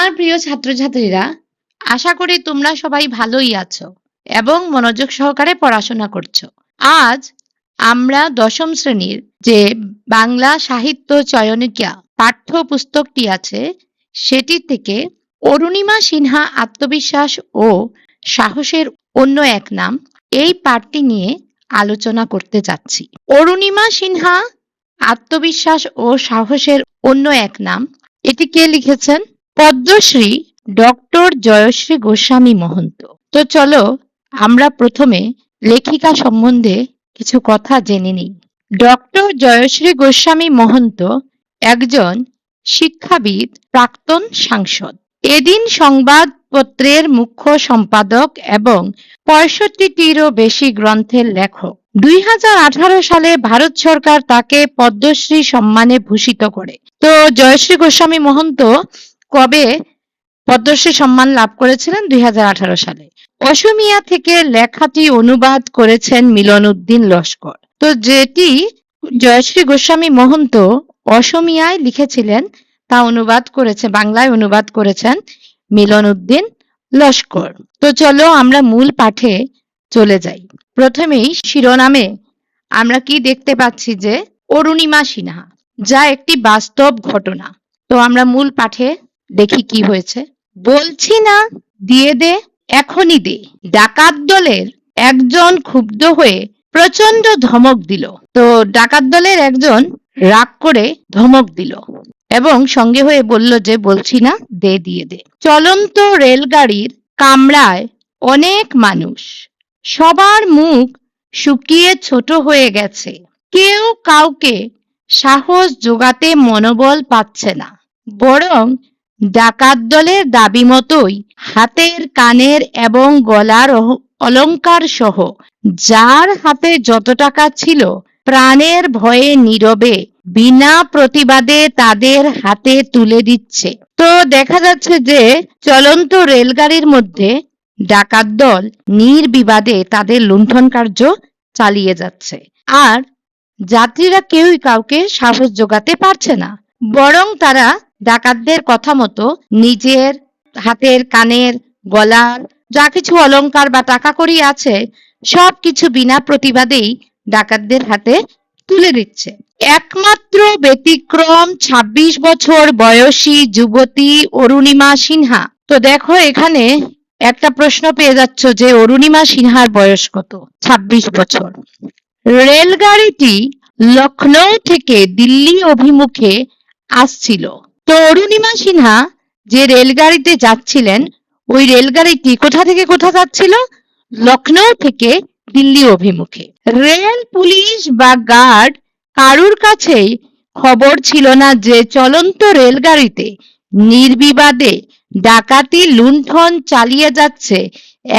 আমার প্রিয় ছাত্রছাত্রীরা, আশা করি তোমরা সবাই ভালোই আছো এবং মনোযোগ সহকারে পড়াশোনা করছো। আজ আমরা দশম শ্রেণীর যে বাংলা সাহিত্য চয়নিকা পাঠ্যপুস্তকটি আছে সেটি থেকে অরুণিমা সিনহা আত্মবিশ্বাস ও সাহসের অন্য এক নাম এই পাঠটি নিয়ে আলোচনা করতে যাচ্ছি। অরুণিমা সিনহা আত্মবিশ্বাস ও সাহসের অন্য এক নাম, এটি কে লিখেছেন? পদ্মশ্রী ডক্টর জয়শ্রী গোস্বামী মহন্ত। তো চলো আমরা প্রথমে লেখিকা সম্বন্ধে কিছু কথা জেনে নিই। ডক্টর জয়শ্রী গোস্বামী মহন্ত একজন শিক্ষাবিদ, প্রাক্তন সাংসদ, এদিন সংবাদপত্রের মুখ্য সম্পাদক এবং ৬৫টিরও বেশি গ্রন্থের লেখক। ২০১৮ সালে ভারত সরকার তাকে পদ্মশ্রী সম্মানে ভূষিত করে। তো জয়শ্রী গোস্বামী মহন্ত কবে পদ্মশ্রী সম্মান লাভ করেছিলেন? ২০১৮ সালে। অসমীয়া থেকে লেখাটি অনুবাদ করেছেন মিলন উদ্দিন লস্কর। তো যেটি জয়শ্রী গোস্বামী মহন্ত অসমীয়ায় লিখেছিলেন তা অনুবাদ করেছে, বাংলায় অনুবাদ করেছেন মিলন উদ্দিন লস্কর। তো চলো আমরা মূল পাঠে চলে যাই। প্রথমেই শিরোনামে আমরা কি দেখতে পাচ্ছি যে অরুণিমা সিনহা, যা একটি বাস্তব ঘটনা। তো আমরা মূল পাঠে দেখি কি হয়েছে। বলছি না, দিয়ে দে, এখনই দে। ডাকাত দলের একজন ক্ষুব্ধ হয়ে প্রচন্ড ধমক দিল। তো ডাকাত দলের একজন রাগ করে ধমক দিল এবং সঙ্গে হয়ে বলল যে বলছি না, দে, দিয়ে দে। চলন্ত রেলগাড়ির কামরায় অনেক মানুষ, সবার মুখ শুকিয়ে ছোট হয়ে গেছে। কেউ কাউকে সাহস জোগাতে মনোবল পাচ্ছে না, বরং ডাকাত দলের দাবি মতোই হাতের, কানের এবং গলার অলংকার সহ যার হাতে যত টাকা ছিল প্রাণের ভয়ে নীরবে বিনা প্রতিবাদে তাদের হাতে তুলে দিচ্ছে। তো দেখা যাচ্ছে যে চলন্ত রেলগাড়ির মধ্যে ডাকাত দল নির্বিবাদে তাদের লুণ্ঠন কার্য চালিয়ে যাচ্ছে, আর যাত্রীরা কেউই কাউকে সাহস জোগাতে পারছে না, বরং তারা ডাকাতদের কথা মতো নিজের হাতের, কানের, গলার যা কিছু অলংকার বা টাকা কড়ি আছে সবকিছু বিনা প্রতিবাদেই ডাকাতদের হাতে তুলে দিচ্ছে। একমাত্র ব্যতিক্রম ২৬ বছর বয়সী যুবতী অরুণিমা সিনহা। তো দেখো এখানে একটা প্রশ্ন পেয়ে যাচ্ছ যে অরুণিমা সিনহার বয়স কত? ২৬ বছর। রেলগাড়িটি লখনৌ থেকে দিল্লি অভিমুখে আসছিল। তো অরুণিমা সিনহা যে রেলগাড়িতে যাচ্ছিলেন, ওই রেলগাড়িটি কোথা থেকে কোথা যাচ্ছিল? লখনৌ থেকে দিল্লি অভিমুখে। রেল পুলিশ বা গার্ড কারুর কাছেই খবর ছিল না যে চলন্ত রেলগাড়িতে নির্বিবাদে ডাকাতি লুণ্ঠন চালিয়ে যাচ্ছে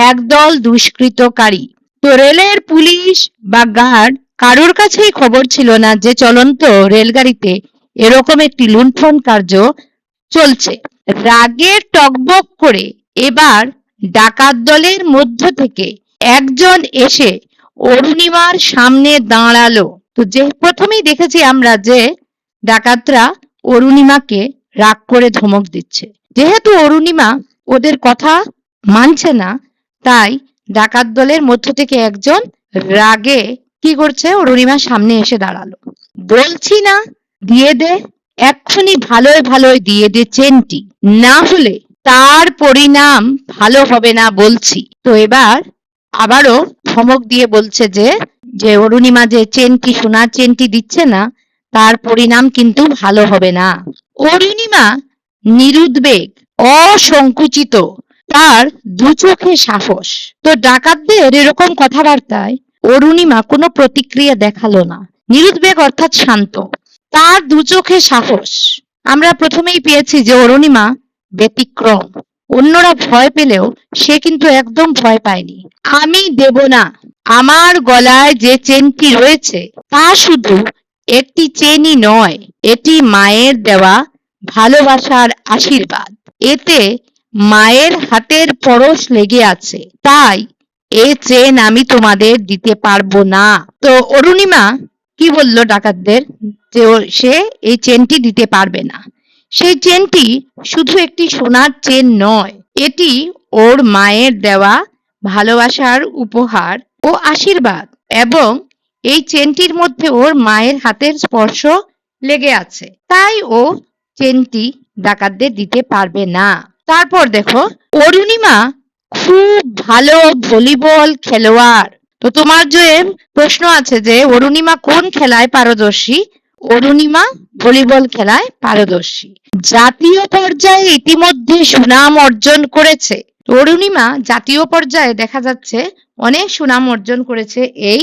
একদল দুষ্কৃতকারী। তো রেলের পুলিশ বা গার্ড কারুর কাছেই খবর ছিল না যে চলন্ত রেলগাড়িতে এরকম একটি লুণ্ঠন কার্য চলছে। রাগে টগবগ করে এবার ডাকাত দলের মধ্য থেকে একজন এসে অরুণিমার সামনে দাঁড়ালো। তো যে প্রথমেই দেখেছি আমরা যে ডাকাতরা অরুণিমাকে রাগ করে ধমক দিচ্ছে। যেহেতু অরুণিমা ওদের কথা মানছে না, তাই ডাকাত দলের মধ্য থেকে একজন রাগে কি করছে? অরুণিমার সামনে এসে দাঁড়ালো। বলছি না, দিয়ে দে, এক্ষুনি ভালোয় ভালোয় দিয়ে দে চেনটি, না হলে তার পরিণাম ভালো হবে না বলছি। তো এবার আবারও ধমক দিয়ে বলছে যে যে অরুণিমা যে চেনটি, সোনার চেনটি দিচ্ছে না, তার পরিণাম কিন্তু ভালো হবে না। অরুণিমা নিরুদ্বেগ, অসংকুচিত, তার দু চোখে সাহস। তো ডাকাতদের এরকম কথাবার্তায় অরুণিমা কোনো প্রতিক্রিয়া দেখালো না। নিরুদ্বেগ অর্থাৎ শান্ত, তার দু চোখে সাহস। আমরা প্রথমেই পেয়েছি যে অরুণিমা ব্যতিক্রম। অন্যরা ভয় পেলেও সে কিন্তু একদম ভয় পায়নি। আমি দেব না, আমার গলায় যে চেনটি রয়েছে তা শুধু একটি চেনই নয়, এটি মায়ের দেওয়া ভালোবাসার আশীর্বাদ। এতে মায়ের হাতের পরশ লেগে আছে, তাই এ চেন আমি তোমাদের দিতে পারবো না। তো অরুণিমা কি বলল ডাকাতদের? যে সে এই চেনটি দিতে পারবে না। সেই চেনটি শুধু একটি সোনার চেন নয়, এটি ওর মায়ের দেওয়া ভালোবাসার উপহার ও আশীর্বাদ, এবং এই চেনটির মধ্যে ওর মায়ের হাতের স্পর্শ লেগে আছে, তাই ও চেনটি ডাকাতদের দিতে পারবে না। তারপর দেখো, অরুণিমা খুব ভালো ভলিবল খেলোয়াড়। তো তোমার যে প্রশ্ন আছে যে অরুণিমা কোন খেলায় পারদর্শী, অরুণিমা ভলিবল খেলায় পারদর্শী। জাতীয় পর্যায়ে ইতিমধ্যে সুনাম অর্জন করেছে। অরুণিমা জাতীয় পর্যায়ে দেখা যাচ্ছে অনেক সুনাম অর্জন করেছে এই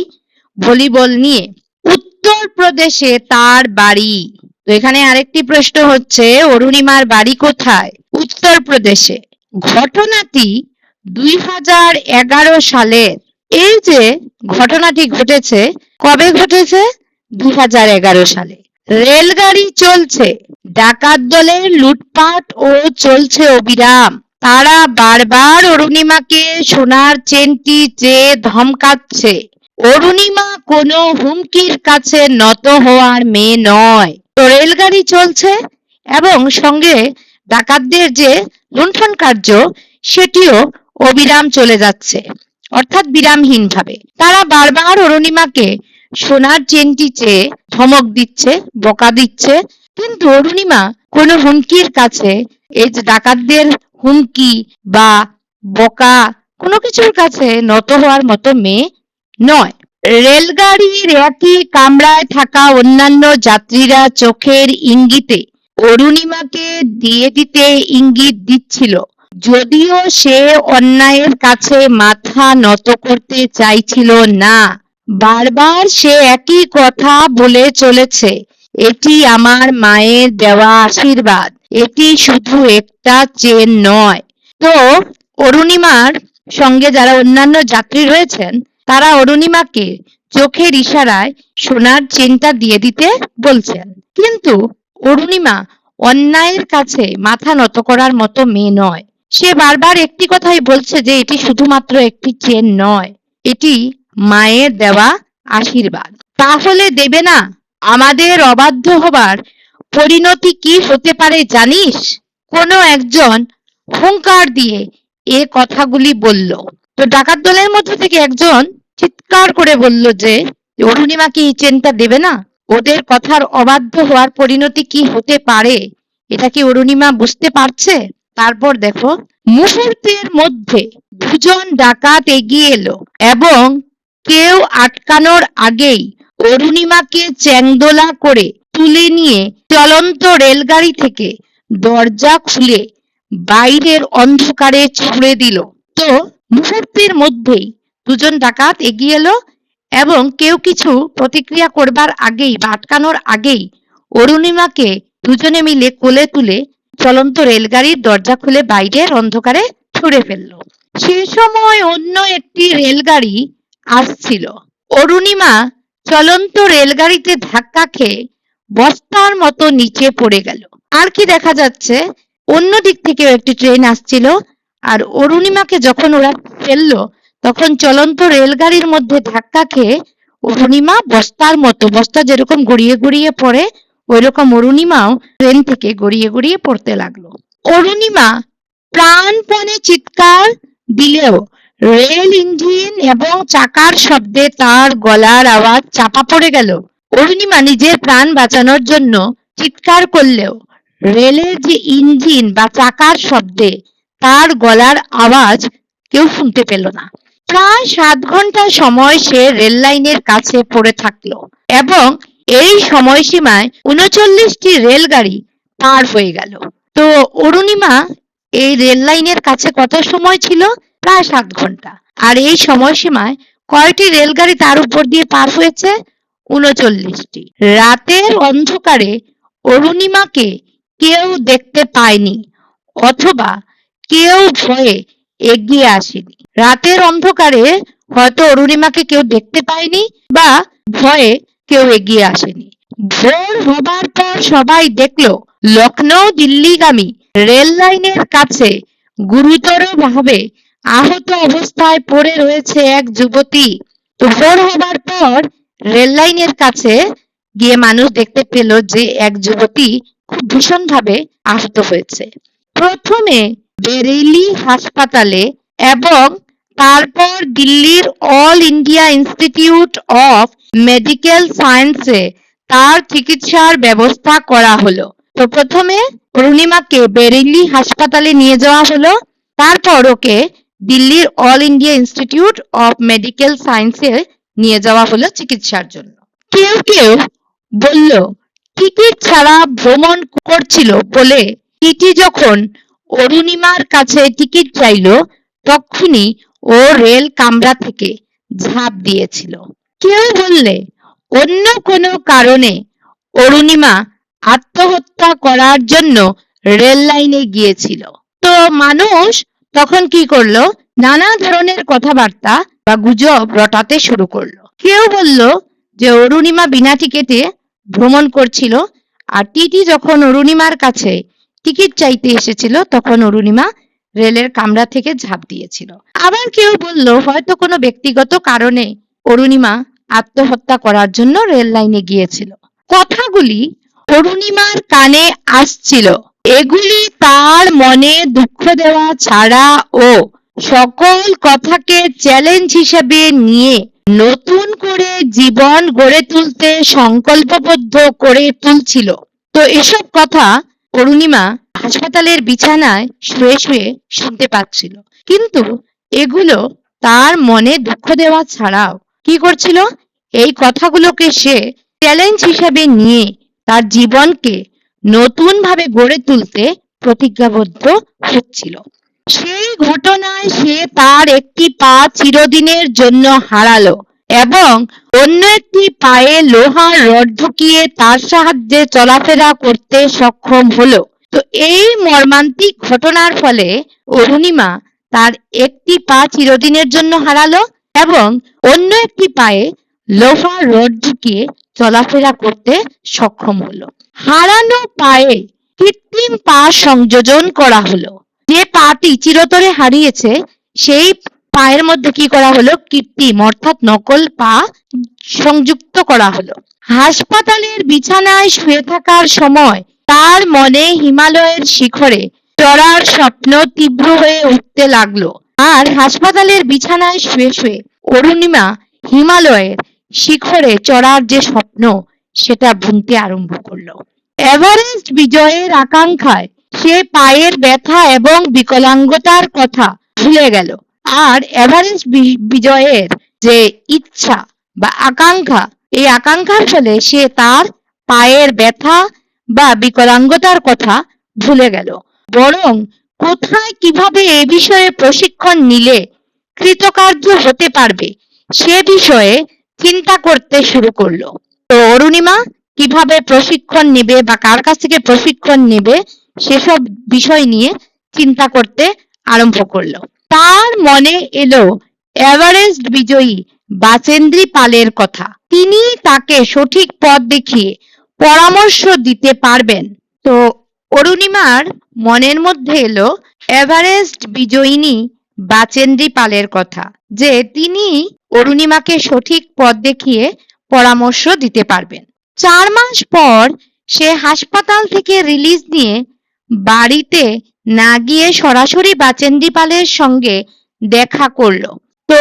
ভলিবল নিয়ে। উত্তরপ্রদেশে তার বাড়ি। তো এখানে আরেকটি প্রশ্ন হচ্ছে, অরুণিমার বাড়ি কোথায়? উত্তরপ্রদেশে। ঘটনাটি 2011 সালের। এই যে ঘটনাটি ঘটেছে, কবে ঘটেছে? 2011 সালে। রেলগাড়ি চলছে, ডাকাত দলের লুটপাট ও চলছে অবিরাম। তারা বারবার অরুণিমাকে সোনার চেনটি চেয়ে ধমকাচ্ছে। অরুণিমা কোনো হুমকির কাছে নত হওয়ার মেয়ে নয়। তো রেলগাড়ি চলছে এবং সঙ্গে ডাকাতদের যে লুণ্ঠন কার্য সেটিও অবিরাম চলে যাচ্ছে, অর্থাৎ বিরামহীন ভাবে। তারা বারবার অরুণিমাকে সোনার চেনটি চেয়ে ধমক দিচ্ছে, বকা দিচ্ছে, কিন্তু অরুণিমা কোনো হুমকির কাছে, এই যে ডাকাতদের হুমকি বা বকা, কোনো কিছুর কাছে নত হওয়ার মতো মেয়ে নয়। রেলগাড়ির একই কামরায় থাকা অন্যান্য যাত্রীরা চোখের ইঙ্গিতে অরুণিমাকে দিয়ে দিতে ইঙ্গিত দিচ্ছিল, যদিও সে অন্যায়ের কাছে মাথা নত করতে চাইছিল না। বারবার সে একই কথা বলে চলেছে, এটি আমার মায়ের দেওয়া আশীর্বাদ, এটি শুধু একটা চেন নয়। তো অরুণিমার সঙ্গে যারা অন্যান্য যাত্রী রয়েছেন তারা অরুণিমাকে চোখের ইশারায় সোনার চেনটা দিয়ে দিতে বলছেন, কিন্তু অরুণিমা অন্যায়ের কাছে মাথা নত করার মতো মেয়ে নয়। সে বারবার একটি কথাই বলছে যে এটি শুধুমাত্র একটি চেন নয়, এটি মায়ের দেওয়া আশীর্বাদ। তাহলে দেবে না? আমাদের অবাধ্য হবার পরিণতি কি হতে পারে জানিস? কোনো একজন হুঙ্কার দিয়ে এ কথাগুলি বলল। তো ডাকাত দলের মধ্যে থেকে একজন চিৎকার করে বলল যে অরুণিমা কি এই চেনটা দেবে না? ওদের কথার অবাধ্য হওয়ার পরিণতি কি হতে পারে এটা কি অরুণিমা বুঝতে পারছে? তারপর দেখো, মুহূর্তের মধ্যে দুজন ডাকাত এগিয়ে এলো এবং কেউ আটকানোর আগেই অরুণিমাকে চ্যাংদোলা করে তুলে নিয়ে চলন্ত রেলগাড়ি থেকে দরজা খুলে বাইরের অন্ধকারে ছুড়ে দিল। তো মুহূর্তের মধ্যেই দুজন ডাকাত এগিয়ে এলো এবং কেউ কিছু প্রতিক্রিয়া করবার আগেই বা আটকানোর আগেই অরুণিমাকে দুজনে মিলে কোলে তুলে চলন্ত রেলগাড়ির দরজা খুলে বাইরের অন্ধকারে ছুড়ে ফেললো। সে সময় অন্য একটি রেলগাড়ি আসছিল। অরুণিমা চলন্ত রেলগাড়িতে ধাক্কা খেয়ে বস্তার মতো নিচে পড়ে গেল। আর কি দেখা যাচ্ছে, অন্য দিক থেকেও একটি ট্রেন আসছিল, আর অরুণিমাকে যখন ওরা ফেললো তখন চলন্ত রেলগাড়ির মধ্যে ধাক্কা খেয়ে অরুণিমা বস্তার মতো, বস্তা যেরকম গড়িয়ে গড়িয়ে পড়ে ওইরকম অরুণিমাও ট্রেন থেকে গড়িয়ে গড়িয়ে পড়তে লাগলো। অরুণিমা প্রাণপণে চিৎকার দিলেও রেল ইঞ্জিন এবং চাকার শব্দে তার গলার আওয়াজ চাপা পড়ে গেল। অরুণিমা নিজের প্রাণ বাঁচানোর জন্য চিৎকার করলেও রেলের যে ইঞ্জিন বা চাকার শব্দে তার গলার আওয়াজ কেউ শুনতে পেল না। প্রায় 7 ঘন্টা সময় সে রেল লাইনের কাছে পড়ে থাকলো এবং এই সময়সীমায় 39টি রেলগাড়ি পার হয়ে গেল। তো অরুণিমা এই রেল লাইনের কাছে কত সময় ছিল? প্রায় 7 ঘন্টা। আর এই সময়সীমায় কয়টি রেলগাড়ি তার উপর দিয়ে পার হয়েছে? 39টি। রাতের অন্ধকারে অরুণিমাকে কেউ দেখতে পায়নি অথবা কেউ ভয়ে এগিয়ে আসেনি। রাতের অন্ধকারে হয়তো অরুণিমাকে কেউ দেখতে পায়নি বা ভয়ে কেউ এগিয়ে আসেনি। ভোর হবার পর সবাই দেখলো লখনৌ দিল্লিগামী রেল লাইনের কাছে গুরুতরভাবে আহত অবস্থায় পড়ে রয়েছে এক যুবতী। তো ভোর হবার পর রেল লাইনের কাছে গিয়ে মানুষ দেখতে পেল যে এক যুবতী খুব ভীষণভাবে আহত হয়েছে। প্রথমে বেরেলি হাসপাতালে এবং তারপর দিল্লির all India institute of medical সায়েন্সে তার চিকিৎসার ব্যবস্থা করা হলো। তো প্রথমে অরুণিমাকে বেরেলি হাসপাতালে নিয়ে যাওয়া হলো, তারপর ওকে দিল্লির all India institute of medical সায়েন্সে নিয়ে যাওয়া হলো চিকিৎসার জন্য। কেউ কেউ বলল টিকিট ছাড়া ভ্রমণ করছিল বলে টিটি যখন অরুণিমার কাছে টিকিট চাইলো তখনই ও রেল কামরা থেকে ঝাঁপ দিয়েছিল। কেউ বললে অন্য কোনো কারণে অরুণিমা আত্মহত্যা করার জন্য রেল লাইনে গিয়েছিল। তো মানুষ তখন কি করলো, নানা ধরনের কথাবার্তা বা গুজব রটাতে শুরু করলো। কেউ বলল যে অরুণিমা বিনা টিকিটে ভ্রমণ করছিল, আর টিটি যখন অরুণিমার কাছে টিকিট চাইতে এসেছিল তখন অরুণিমা রেলের কামরা থেকে ঝাঁপ দিয়েছিল। আবার কেউ বলল হয়তো কোনো ব্যক্তিগত কারণে অরুণিমা আত্মহত্যা করার জন্য রেল লাইনে গিয়েছিল। কথাগুলি অরুণিমার কানে আসছিল, এগুলি তার মনে দুঃখ দেওয়া ছাড়া ও সকল কথাকে চ্যালেঞ্জ হিসেবে নিয়ে নতুন করে জীবন গড়ে তুলতে সংকল্পবদ্ধ করে তুলছিল। তো এসব কথা অরুণিমা হাসপাতালের বিছানায় শুয়ে শুয়ে শুনতে পাচ্ছিল, কিন্তু এগুলো তার মনে দুঃখ দেওয়া ছাড়াও কি করছিল, এই কথাগুলোকে সে চ্যালেঞ্জ হিসেবে নিয়ে তার জীবনকে নতুন ভাবে গড়ে তুলতে প্রতিজ্ঞাবদ্ধ হচ্ছিল। সেই ঘটনায় সে তার একটি পা চিরদিনের জন্য হারালো এবং অন্য একটি পায়ে লোহার রড ঢুকিয়ে তার সাহায্যে চলাফেরা করতে সক্ষম হলো। তো এই মর্মান্তিক ঘটনার ফলে অরুণিমা তার একটি পা চিরদিনের জন্য হারালো এবং অন্য একটি পায়ে লোহার রড ঢুকিয়ে চলাফেরা করতে সক্ষম হলো। হারানো পায়ে কৃত্রিম পা সংযোজন করা হলো। যে পাটি চিরতরে হারিয়েছে সেই পায়ের মধ্যে কি করা হলো, কৃত্রিম অর্থাৎ নকল পা সংযুক্ত করা হলো। হাসপাতালের বিছানায় শুয়ে থাকার সময় তার মনে হিমালয়ের শিখরে চড়ার স্বপ্ন তীব্র হয়ে উঠতে লাগলো। আর হাসপাতালের বিছানায় শুয়ে শুয়ে অরুণিমা হিমালয়ের শিখরে চড়ার যে স্বপ্ন সেটা বুনতে আরম্ভ করলো। এভারেস্ট বিজয়ের আকাঙ্ক্ষায় সে পায়ের ব্যথা এবং বিকলাঙ্গতার কথা ভুলে গেল। আর এভারেস্ট বিজয়ের যে ইচ্ছা বা আকাঙ্ক্ষা, এই আকাঙ্ক্ষার ফলে সে তার পায়ের ব্যথা বা বিকলাঙ্গতার কথা ভুলে গেল, বরং কোথায় কিভাবে এ বিষয়ে প্রশিক্ষণ নিলে কৃতকার্য হতে পারবে সে বিষয়ে চিন্তা করতে শুরু করলো। তো অরুণিমা কিভাবে প্রশিক্ষণ নেবে বা কার কাছ থেকে প্রশিক্ষণ নেবে সেসব বিষয় নিয়ে চিন্তা করতে আরম্ভ করলো। তার মনে এলো এভারেস্ট বিজয়ী বাচেন্দ্রী পালের কথা। তিনি তাকে সঠিক পথ দেখিয়ে পরামর্শ দিতে পারবেন। তো অরুণিমার মনের মধ্যে এলো এভারেস্ট বিজয়িনী বাচেন্দ্রী পালের কথা, যে তিনি অরুণিমাকে সঠিক পথ দেখিয়ে পরামর্শ দিতে পারবেন। 4 মাস পর সে হাসপাতাল থেকে রিলিজ নিয়ে বাড়িতে না গিয়ে সরাসরি বাচেন্দ্রী পালের সঙ্গে দেখা করলো। তো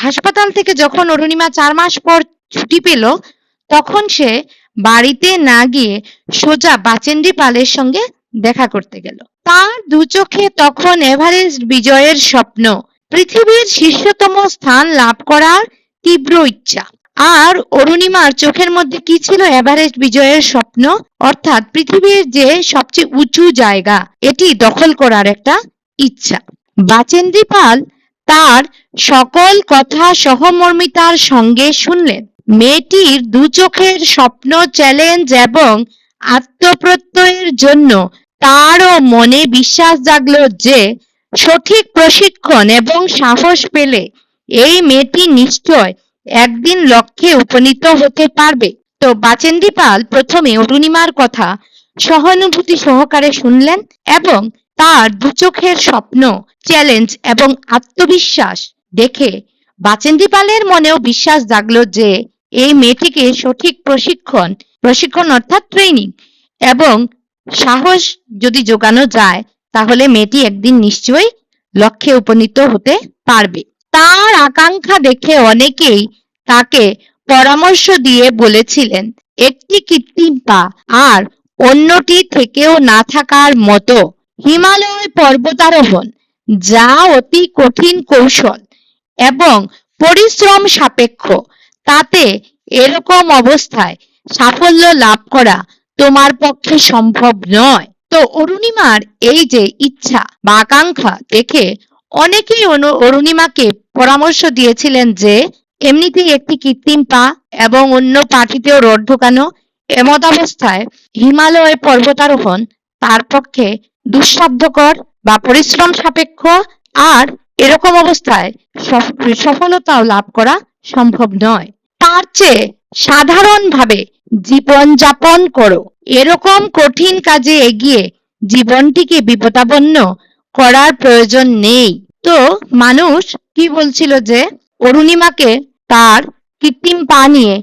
হাসপাতাল থেকে যখন অরুণিমা 4 মাস পর ছুটি পেল তখন সে বাড়িতে না গিয়ে সোজা বাচেন্দ্রী পালের সঙ্গে দেখা করতে গেল। তার দু চোখে তখন এভারেস্ট বিজয়ের স্বপ্ন, পৃথিবীর শীর্ষতম স্থান লাভ করার তীব্র ইচ্ছা। আর অরুণিমার চোখের মধ্যে কি ছিল, এভারেস্ট বিজয়ের স্বপ্ন, অর্থাৎ পৃথিবীর যে সবচেয়ে উঁচু জায়গা এটি দখল করার একটা ইচ্ছা। বাচেন্দ্রী পাল তার সকল কথা সহমর্মিতার সঙ্গে শুনলেন। মেয়েটির দু চোখের স্বপ্ন, চ্যালেঞ্জ এবং আত্মপ্রত্যয়ের জন্য তারও মনে বিশ্বাস জাগলো যে সঠিক প্রশিক্ষণ এবং সাহস পেলে এই মেয়েটি নিশ্চয় একদিন লক্ষ্যে উপনীত হতে পারবে। তো বাচেন্দ্রী পাল প্রথমে অরুণিমার কথা সহানুভূতি সহকারে শুনলেন এবং তার দু চোখের স্বপ্ন, চ্যালেঞ্জ এবং আত্মবিশ্বাস দেখে বাচেন্দ্রী পালের মনেও বিশ্বাস জাগলো যে এই মেয়েটিকে সঠিক প্রশিক্ষণ অর্থাৎ ট্রেনিং এবং সাহস যদি জোগানো যায় তাহলে মেয়েটি একদিন নিশ্চয়ই লক্ষ্যে উপনীত হতে পারবে। তার আকাঙ্ক্ষা দেখে অনেকেই তাকে পরামর্শ দিয়ে বলেছিলেন একটি কৃত্রিম পা আর অন্যটি থেকেও না থাকার মতো হিমালয় পর্বতারোহণ, যা অতি কঠিন কৌশল এবং পরিশ্রম সাপেক্ষ, তাতে এরকম অবস্থায় সাফল্য লাভ করা তোমার পক্ষে সম্ভব নয়। তো অরুণিমার এই যে ইচ্ছা বা আকাঙ্ক্ষা দেখে অনেকেই অরুণিমাকে পরামর্শ দিয়েছিলেন যে এমনিতেই একটি কৃত্রিম পা এবং অন্য পাটিতেও রড ঢোকানো, এমত অবস্থায় হিমালয় পর্বতারোহণ তার পক্ষে দুঃসাধ্যকর বা পরিশ্রম সাপেক্ষ, আর এরকম অবস্থায় সফলতাও লাভ করা সম্ভব নয়। তার চেয়ে সাধারণভাবে জীবনযাপন করো, এরকম কঠিন কাজে এগিয়ে জীবনটিকে বিপদাপন্ন করার প্রয়োজন নেই। তো মানুষ কি বলছিল যে অরুণিমাকে তার কৃত্রিম পা নিয়ে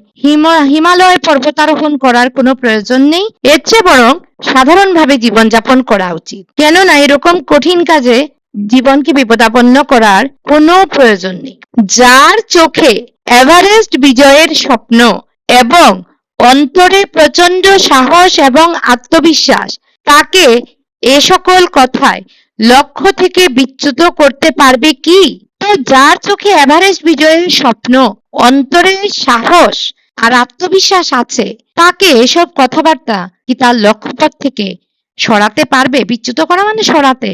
হিমালয় পর্বতারোহণ করার কোনো প্রয়োজন নেই, এর চেয়ে বরং সাধারণভাবে জীবনযাপন করা উচিত, কেননা এরকম কঠিন কাজে জীবনকে বিপদাপন্ন করার কোনো প্রয়োজন নেই। যার চোখে এভারেস্ট বিজয়ের স্বপ্ন এবং অন্তরে প্রচন্ড সাহস এবং আত্মবিশ্বাস, তাকে এ সকল কথায় লক্ষ্য থেকে বিচ্যুত করতে পারবে কি? তো যার চোখে এভারেস্ট বিজয়ের স্বপ্ন, অন্তরে সাহস আর আত্মবিশ্বাস আছে, তাকে এসব কথাবার্তা কি তার লক্ষ্যপথ থেকে সরাতে পারবে? বিচ্যুত করা মানে সরাতে,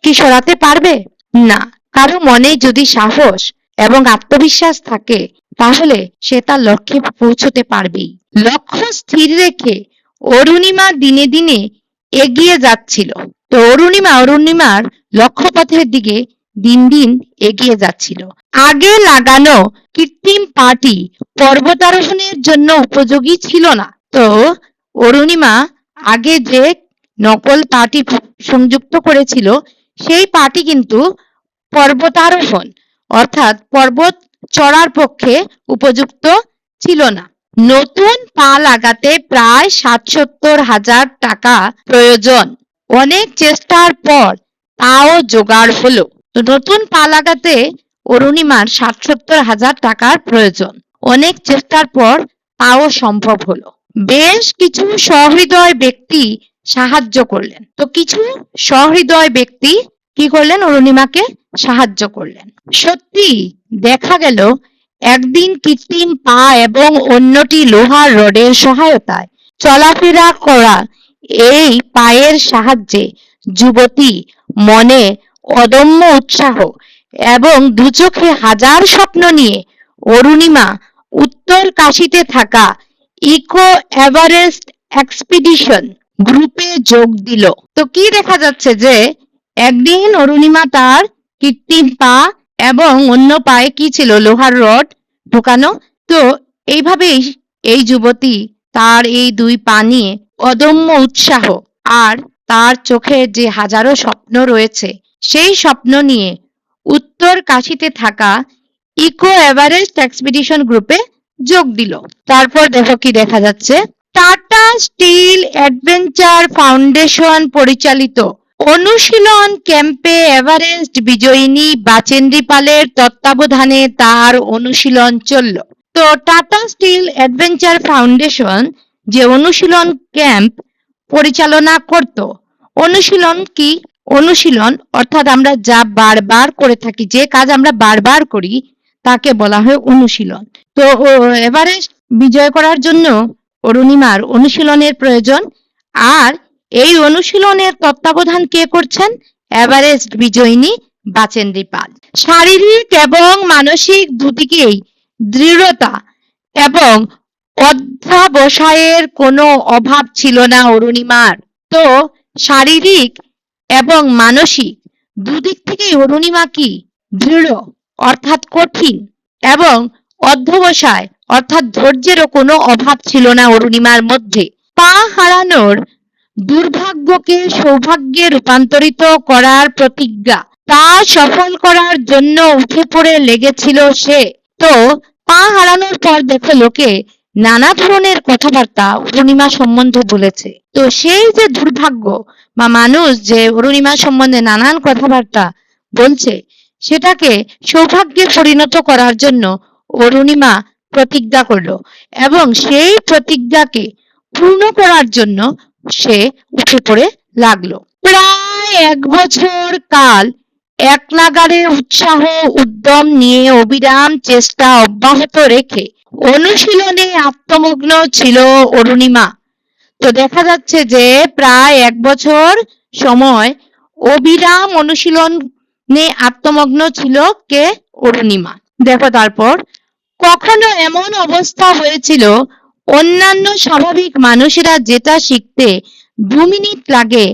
কি সরাতে পারবে? না। কারো মনে যদি সাহস এবং আত্মবিশ্বাস থাকে তাহলে সে তার লক্ষ্যে পৌঁছতে পারবেই। লক্ষ্য স্থির রেখে অরুণিমা দিনে দিনে এগিয়ে যাচ্ছিল। তো অরুণিমার লক্ষ্যপথের দিকে দিন দিন এগিয়ে যাচ্ছিল। আগে লাগানো কৃত্রিম পাটি পর্বতারোহণের জন্য উপযোগী ছিল না। তো অরুণিমা আগে যে নকল পাটি সংযুক্ত করেছিল সেই পাটি কিন্তু পর্বতারোহণ অর্থাৎ পর্বত চড়ার পক্ষে উপযুক্ত ছিল না। নতুন পা লাগাতে প্রায় ৬০-৭০ হাজার টাকা প্রয়োজন। অনেক চেষ্টার পর তাও জোগাড় হলো। তো নতুন পা লাগাতে অরুণিমার ৬০-৭০ হাজার টাকার প্রয়োজন। অনেক চেষ্টার পর তাও সম্ভব হলো। বেশ কিছু সহৃদয় ব্যক্তি সাহায্য করলেন। তো কিছু সহৃদয় ব্যক্তি কি করলেন? অরুণিমাকে সাহায্য করলেন। সত্যি দেখা গেল একদিন কৃত্রিম পা এবং অন্যটি লোহার রডের সহায়তায় চলাফেরা করা এই পায়ের সাহায্যে যুবতী মনে অদম্য উৎসাহ এবং দুচোখে হাজার স্বপ্ন নিয়ে অরুণিমা উত্তর কাশীতে থাকা ইকো এভারেস্ট এক্সপিডিশন গ্রুপে যোগ দিল। তো কি দেখা যাচ্ছে যে একদিন অরুণিমা তার কৃত্রিম পা এবং অন্য পায়ে কি ছিল? লোহার রড ঢোকানো। তো এইভাবেই এই যুবতী তার এই দুই পা নিয়ে অদম্য উৎসাহ আর তার চোখে যে হাজারো স্বপ্ন রয়েছে সেই স্বপ্ন নিয়ে উত্তর কাশীতে থাকা ইকো এভারেস্ট এক্সপিডিশন গ্রুপে যোগ দিল। তারপর দেখো কি দেখা যাচ্ছে, টাটা স্টিল অ্যাডভেঞ্চার ফাউন্ডেশন পরিচালিত অনুশীলন ক্যাম্পে এভারেস্ট বিজয়িনী বাচেন্দ্রী পালের তত্ত্বাবধানে তার অনুশীলন চলল। তো টাটা স্টিল অ্যাডভেঞ্চার ফাউন্ডেশন যে অনুশীলন ক্যাম্প পরিচালনা করত, অনুশীলন কি? অনুশীলন অর্থাৎ আমরা যা বারবার করে থাকি, যে কাজ আমরা বারবার করি তাকে বলা হয় অনুশীলন। তো এভারেস্ট বিজয় করার জন্য অরুণিমার অনুশীলনের প্রয়োজন, আর এই অনুশীলনের তত্ত্বাবধান কে করছেন? এভারেস্ট বিজয়িনী বাচেন্দ্রী পাল। শারীরিক এবং মানসিক দুদিকেই দৃঢ়তা এবং অধ্যাবসায়ের কোনো অভাব ছিল না অরুণিমার। তো শারীরিক এবং মানসিক দুদিক থেকেই অরুণিমা কি? দৃঢ় অর্থাৎ কঠিন, এবং অধ্যবসায় অর্থাৎ ধৈর্যেরও কোনো অভাব ছিল না অরুণিমার মধ্যে। পা হারানোর দুর্ভাগ্যকে সৌভাগ্যে রূপান্তরিত করার প্রতিজ্ঞা, তা সফল করার জন্য উঠে পড়ে লেগেছিল সে। তো পা হারানোর পর দেখো লোকে নানা ধরনের কথাবার্তা অরুণিমা সম্বন্ধে বলেছে। তো সেই যে দুর্ভাগ্য বা মানুষ যে অরুণিমা সম্বন্ধে নানান কথাবার্তা বলছে, সেটাকে সৌভাগ্যে পরিণত করার জন্য অরুণিমা প্রতিজ্ঞা করলো এবং সেই প্রতিজ্ঞাকে পূর্ণ করার জন্য সে উঠে পড়ে লাগলো। প্রায় 1 বছর কাল এক নাগাড়ে উৎসাহ উদ্যম নিয়ে অবিরাম চেষ্টা অব্যাহত রেখে অনুশীলনে আত্মমগ্ন ছিল অরুণিমা। তো দেখা যাচ্ছে যে প্রায় 1 বছর সময় অবিরাম অনুশীলনে আত্মমগ্ন ছিল কে? অরুণিমা। দেখো তারপর কখনো এমন অবস্থা হয়েছিল অন্যান্য স্বাভাবিক মানুষেরা যেটা শিখতে 2 মিনিট লাগে,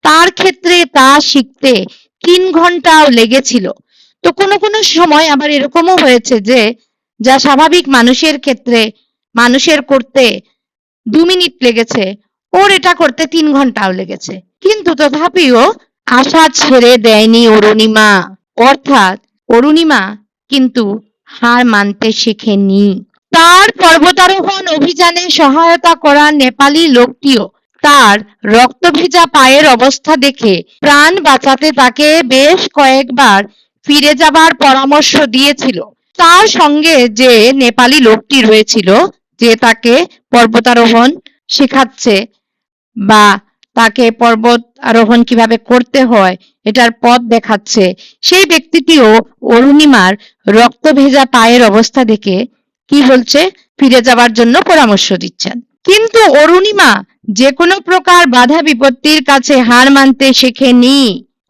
তার ক্ষেত্রে তা শিখতে 3 ঘন্টাও লেগেছিল। তো কোনো কোনো সময় আবার এরকমও হয়েছে যে যা স্বাভাবিক মানুষের ক্ষেত্রে মানুষের করতে 2 মিনিট লেগেছে, ওর এটা করতে 3 ঘন্টাও লেগেছে। কিন্তু তথাপিও আশা ছেড়ে দেয়নি অরুণিমা। অর্থাৎ অরুণিমা কিন্তু হার মানতে শেখেনি। তার পর্বতারোহণ অভিযানে সহায়তা করা নেপালি লোকটিও তার রক্তভেজা পায়ের অবস্থা দেখে প্রাণ বাঁচাতে তাকে বেশ কয়েকবার ফিরে যাবার পরামর্শ দিয়েছিল। তার সঙ্গে যে নেপালি লোকটি রয়েছিল, যে তাকে পর্বতারোহণ শেখাচ্ছে বা তাকে পর্বত আরোহণ কিভাবে করতে হয় এটার পথ দেখাচ্ছে, সেই ব্যক্তিটিও অরুণিমার রক্তভেজা পায়ের অবস্থা দেখে কি বলছে? ফিরে যাবার জন্য পরামর্শ দিচ্ছেন। কিন্তু অরুণিমা যে কোনো প্রকার বাধা বিপত্তির কাছে হার মানতে শেখেনি।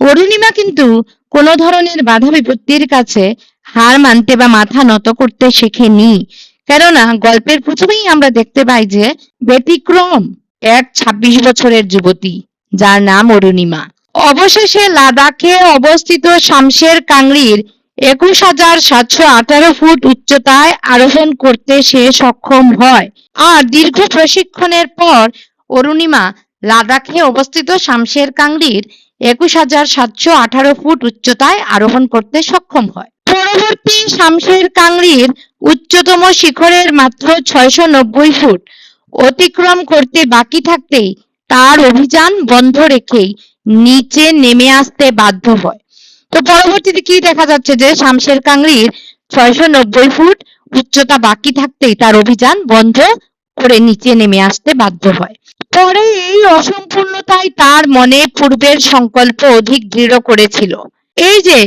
অরুণিমা কিন্তু কোনো ধরনের বাধা বিপত্তির কাছে হার মানতে বা মাথা নত করতে শেখেনি। কেননা গল্পের প্রথমেই আমরা দেখতে পাই যে ব্যতিক্রম এক 26 বছরের যুবতী, যার নাম অরুণিমা, অবশেষে লাদাখে অবস্থিত শামশের কাংড়ির 21,718 ফুট উচ্চতায় আরোহণ করতে সে সক্ষম হয়। আর দীর্ঘ প্রশিক্ষণের পর অরুণিমা লাদাখে অবস্থিত শামশের কাংড়ির 21,718 ফুট উচ্চতায় আরোহণ করতে সক্ষম হয়। পরবর্তী শামশের কাংড়ির উচ্চতম শিখরের মাত্র 690 ফুট অতিক্রম করতে বাকি থাকতেই তার অভিযান বন্ধ রেখেই নিচে নেমে আসতে বাধ্য হয়। তো পরবর্তীতে কি দেখা যাচ্ছে যে শামশের কাংড়ির 690 ফুট উচ্চতা বাকি থাকতেই তার অভিযান বন্ধ করে নিচে নেমে আসতে বাধ্য হয়। পরে এই অসম্পূর্ণতাই তার মনে পূর্বের সংকল্প অধিক দৃঢ় করেছিল। এই যে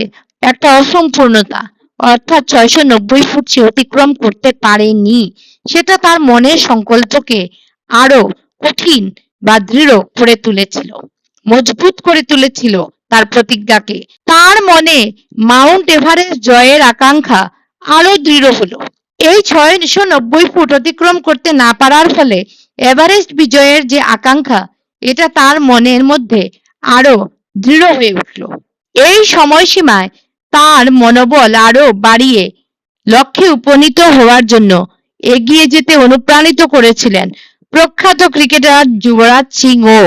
একটা অসম্পূর্ণতা, অর্থাৎ 690 ফুট সে অতিক্রম করতে পারেনি, সেটা তার মনের সংকল্পকে আরো কঠিন বা দৃঢ় করে তুলেছিল, মজবুত করে তুলেছিল তার প্রতিজ্ঞাকে। তার মনে মাউন্ট এভারেস্ট জয়ের আকাঙ্ক্ষা আরো দৃঢ় হলো। এই 690 ফুট অতিক্রম করতে না পারার ফলে এভারেস্ট বিজয়ের যে আকাঙ্ক্ষা, এটা তার মনের মধ্যে আরো দৃঢ় হয়ে উঠল। এই সময়সীমায় তার মনোবল আরো বাড়িয়ে লক্ষ্যে উপনীত হওয়ার জন্য এগিয়ে যেতে অনুপ্রাণিত করেছিলেন প্রখ্যাত ক্রিকেটার যুবরাজ সিংও।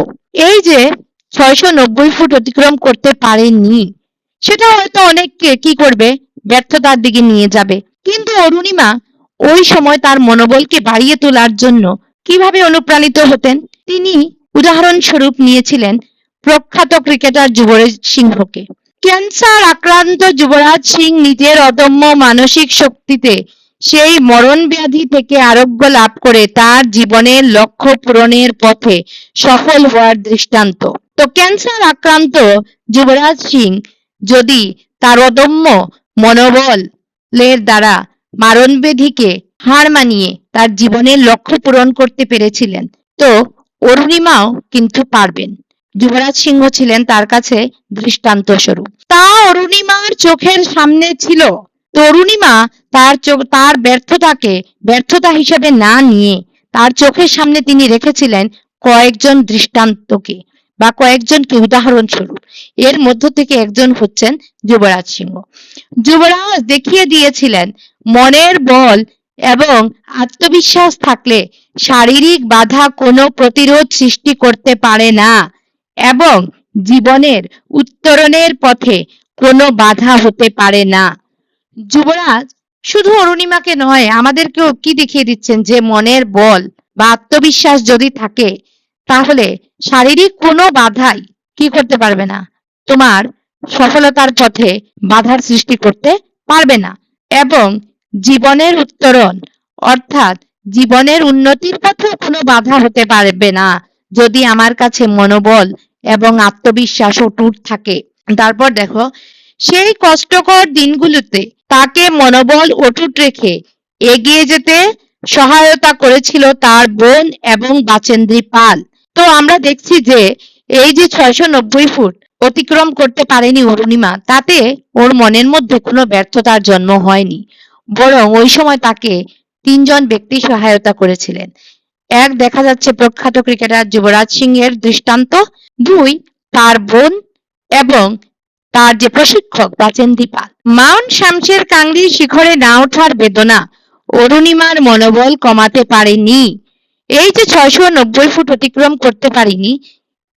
এই যে 690 ফুট অতিক্রম করতে পারেননি, সেটা হয়তো অনেককে কি করবে? ব্যর্থতার দিকে নিয়ে যাবে। কিন্তু অরুণিমা ওই সময় তার মনোবলকে বাড়িয়ে তোলার জন্য কিভাবে অনুপ্রাণিত হতেন? তিনি উদাহরণস্বরূপ নিয়েছিলেন প্রখ্যাত ক্রিকেটার যুবরাজ সিংহকে। ক্যান্সার আক্রান্ত যুবরাজ সিং নিজের অদম্য মানসিক শক্তিতে সেই মরণ ব্যাধি থেকে আরোগ্য লাভ করে তার জীবনের লক্ষ্য পূরণের পথে সফল হওয়ার দৃষ্টান্ত। তো ক্যান্সার আক্রান্ত যুবরাজ সিং যদি তার অদম্য মনোবলের দ্বারা মারণ ব্যাধিকে হার মানিয়ে তার জীবনের লক্ষ্য পূরণ করতে পেরেছিলেন, তো অরুণিমাও কিন্তু পারবেন। যুবরাজ সিংহ ছিলেন তার কাছে দৃষ্টান্ত স্বরূপ। তা অরুণিমার চোখের সামনে ছিল। তো অরুণিমা তার ব্যর্থতাকে ব্যর্থতা হিসেবে না নিয়ে তার চোখের সামনে তিনি রেখেছিলেন কয়েকজন দৃষ্টান্তকে বা কয়েকজনকে উদাহরণস্বরূপ। এর মধ্য থেকে একজন হচ্ছেন যুবরাজ সিংহ। যুবরাজ দেখিয়ে দিয়েছিলেন মনের বল এবং আত্মবিশ্বাস থাকলে শারীরিক বাধা কোনো প্রতিরোধ সৃষ্টি করতে পারে না এবং জীবনের উত্তরণের পথে কোনো বাধা হতে পারে না। যুবরাজ শুধু অরুণিমাকে নয়, আমাদেরকেও কি দেখিয়ে দিচ্ছেন যে মনের বল বা আত্মবিশ্বাস যদি থাকে, তাহলে শারীরিক কোনো বাধাই কি করতে পারবে না, তোমার সফলতার পথে বাধার সৃষ্টি করতে পারবে না। এবং জীবনের উত্তরণ অর্থাৎ জীবনের উন্নতির পথেও কোনো বাধা হতে পারবে না, যদি আমার কাছে মনোবল এবং আত্মবিশ্বাস অটুট থাকে। তারপর দেখো, সেই কষ্টকর দিনগুলোতে তাকে মনোবল অটুট রেখে এগিয়ে যেতে সহায়তা করেছিল তার বোন এবং বাচেন্দ্রী পাল। তো আমরা দেখছি যে এই যে 690 ফুট অতিক্রম করতে পারেনি অরুণিমা, তাতে ওর মনের মধ্যে কোনো ব্যর্থতার জন্ম হয়নি, বরং ওই সময় তাকে 3 জন ব্যক্তি সহায়তা করেছিলেন। এক, দেখা যাচ্ছে প্রখ্যাত ক্রিকেটার যুবরাজ সিংয়ের দৃষ্টান্ত। 2, তার বোন এবং তার যে প্রশিক্ষক বাচেন্দ্রী পাল। মাউন্ট শামশের কাংড়ির শিখরে না ওঠার বেদনা অরুণিমার মনোবল কমাতে পারেনি। এই যে 690 ফুট অতিক্রম করতে পারিনি,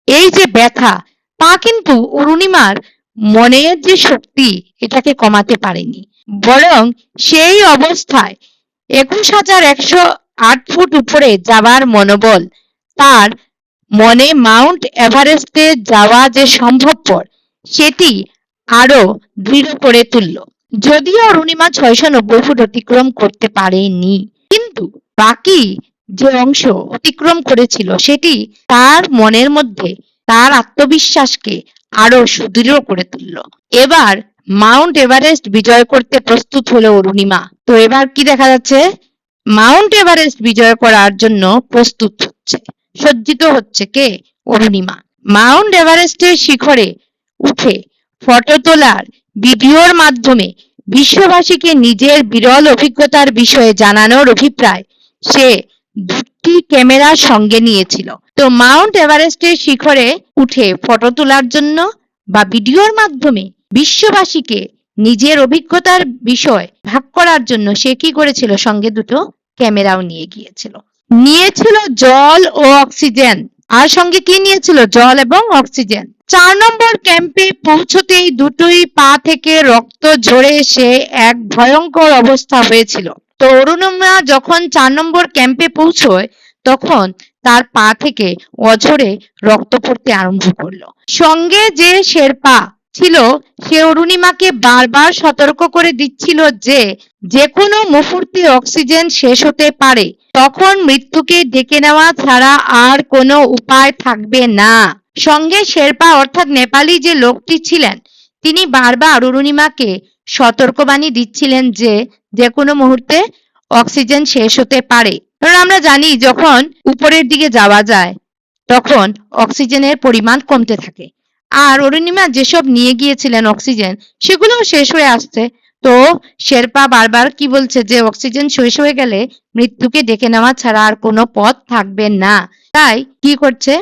এই যে ব্যথা, তা কিন্তু অরুণিমার মনের যে শক্তি এটাকে কমাতে পারেনি, বরং সেই অবস্থায় 21,108 ফুট উপরে যাওয়ার মনোবল তার মনে মাউন্ট এভারেস্টে যাওয়া যে সম্ভবপর সেটি আরো দৃঢ় করে তুলল। যদিও অরুণিমা 690 ফুট অতিক্রম করতে পারেনি, কিন্তু বাকি যে অংশ অতিক্রম করেছিল সেটি তার মনের মধ্যে তার আত্মবিশ্বাসকে আরো সুদৃঢ় করে তুলল। এবার মাউন্ট এভারেস্ট বিজয় করতে প্রস্তুত হলো অরুণিমা। তো এবার কি দেখা যাচ্ছে, মাউন্ট এভারেস্ট বিজয় করার জন্য প্রস্তুত হচ্ছে, সজ্জিত হচ্ছে কে? অরুণিমা। মাউন্ট এভারেস্টের শিখরে উঠে ফটো তোলার ভিডিওর মাধ্যমে বিশ্ববাসীকে নিজের বিরল অভিজ্ঞতার বিষয়ে জানানোর অভিপ্রায় সে 2টি ক্যামেরা সঙ্গে নিয়েছিল। তো মাউন্ট এভারেস্টের শিখরে উঠে ফটো তোলার জন্য বা ভিডিওর মাধ্যমে বিশ্ববাসীকে নিজের অভিজ্ঞতার বিষয় ভাগ করার জন্য সে কি করেছিল, সঙ্গে 2টো ক্যামেরাও নিয়ে গিয়েছিল। নিয়েছিল জল ও অক্সিজেন। আর সঙ্গে কি নিয়েছিল? জল এবং অক্সিজেন। 4 নম্বর ক্যাম্পে পৌঁছতেই দুটোই পা থেকে রক্ত ঝরে এসে এক ভয়ঙ্কর অবস্থা হয়েছিল। তো অরুণিমা যখন 4 নম্বর ক্যাম্পে পৌঁছয় তখন তার পা থেকে অঝরে রক্ত পড়তে আরম্ভ করলো। সঙ্গে যে শেরপা ছিল সে অরুণিমাকে বারবার সতর্ক করে দিচ্ছিল যে যে কোনো মুহূর্তে অক্সিজেন শেষ হতে পারে, তখন মৃত্যুকে ডেকে নেওয়া ছাড়া আর কোনো উপায় থাকবে না। সঙ্গে শেরপা অর্থাৎ নেপালি যে লোকটি ছিলেন তিনি বারবার অরুণিমাকে সতর্কবাণী দিচ্ছিলেন যে যে কোনো মুহূর্তে অক্সিজেন শেষ হতে পারে। কারণ আমরা জানি যখন উপরের দিকে যাওয়া যায় তখন অক্সিজেনের পরিমাণ কমতে থাকে, আর অরুণিমা যেসব নিয়ে গিয়েছিলেন অক্সিজেন সেগুলোও শেষ হয়ে আসছে। তো শেরপা বারবার কি বলছে যে অক্সিজেন শেষ হয়ে গেলে মৃত্যুকে ডেকে নেওয়া ছাড়া আর কোনো পথ থাকবে না। তাই কি করছে,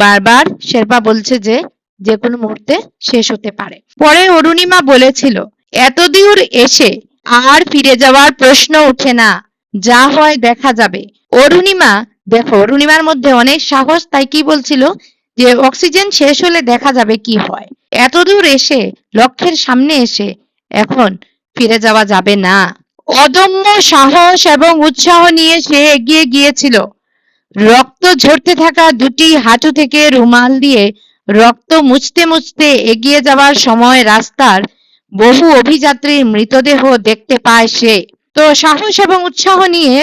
বারবার শেরপা বলছে যে যে কোনো মুহূর্তে শেষ হতে পারে। পরে অরুণিমা বলেছিল, এতদূর এসে আর ফিরে যাওয়ার প্রশ্ন ওঠে না, যা হয় দেখা যাবে। অরুণিমা, দেখো অরুণিমার মধ্যে অনেক সাহস, তাই কি বলছিল যে অক্সিজেন শেষ হলে দেখা যাবে কি হয়, এতদূর এসে লক্ষ্যের সামনে এসে এখন ফিরে যাওয়া যাবে না। অদম্য সাহস এবং উৎসাহ নিয়ে সে এগিয়ে গিয়েছিল। রক্ত ঝরতে থাকা 2টি হাঁটু থেকে রুমাল দিয়ে রক্ত মুছতে মুছতে এগিয়ে যাওয়ার সময় রাস্তার বহু অভিযাত্রীর মৃতদেহ দেখতে পায় সে। তো সাহস এবং উৎসাহ নিয়ে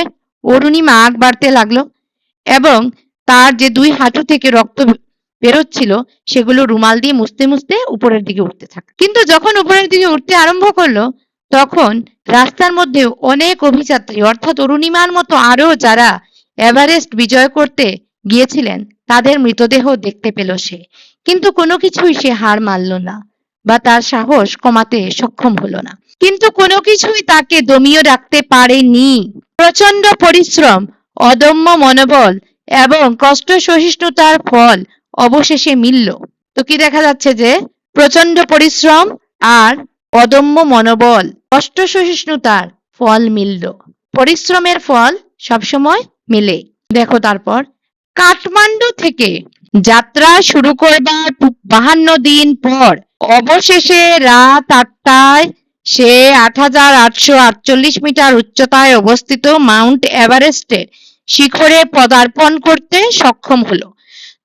অরুণিমা আগ বাড়তে লাগলো এবং তার যে 2 হাঁটু থেকে রক্ত বেরোচ্ছিল সেগুলো রুমাল দিয়ে মুছতে মুছতে উপরের দিকে উঠতে থাকে। কিন্তু যখন উপরের দিকে উঠতে আরম্ভ করলো তখন রাস্তার মধ্যে অনেক অভিযাত্রী অর্থাৎ অরুণিমার মতো আরো যারা এভারেস্ট বিজয় করতে গিয়েছিলেন তাদের মৃতদেহ দেখতে পেল সে, কিন্তু কোনো কিছুই সে হার মানল না বা তার সাহস কমাতে সক্ষম হলো না। কিন্তু কোনো কিছুই তাকে দমিয়ে রাখতে পারেনি। প্রচন্ড পরিশ্রম, অদম্য মনোবল এবং কষ্ট সহিষ্ণুতার ফল অবশেষে মিলল। তো কি দেখা যাচ্ছে যে প্রচন্ড পরিশ্রম আর অদম্য মনোবল, কষ্ট সহিষ্ণুতার ফল মিলল। পরিশ্রমের ফল সবসময় মেলে। দেখো তারপর কাঠমান্ডু থেকে যাত্রা শুরু করবার 52 দিন পর অবশেষে রাত 8টায় সে ৮,৮৪৮ মিটার উচ্চতায় অবস্থিত মাউন্ট এভারেস্টের শিখরে পদার্পণ করতে সক্ষম হলো।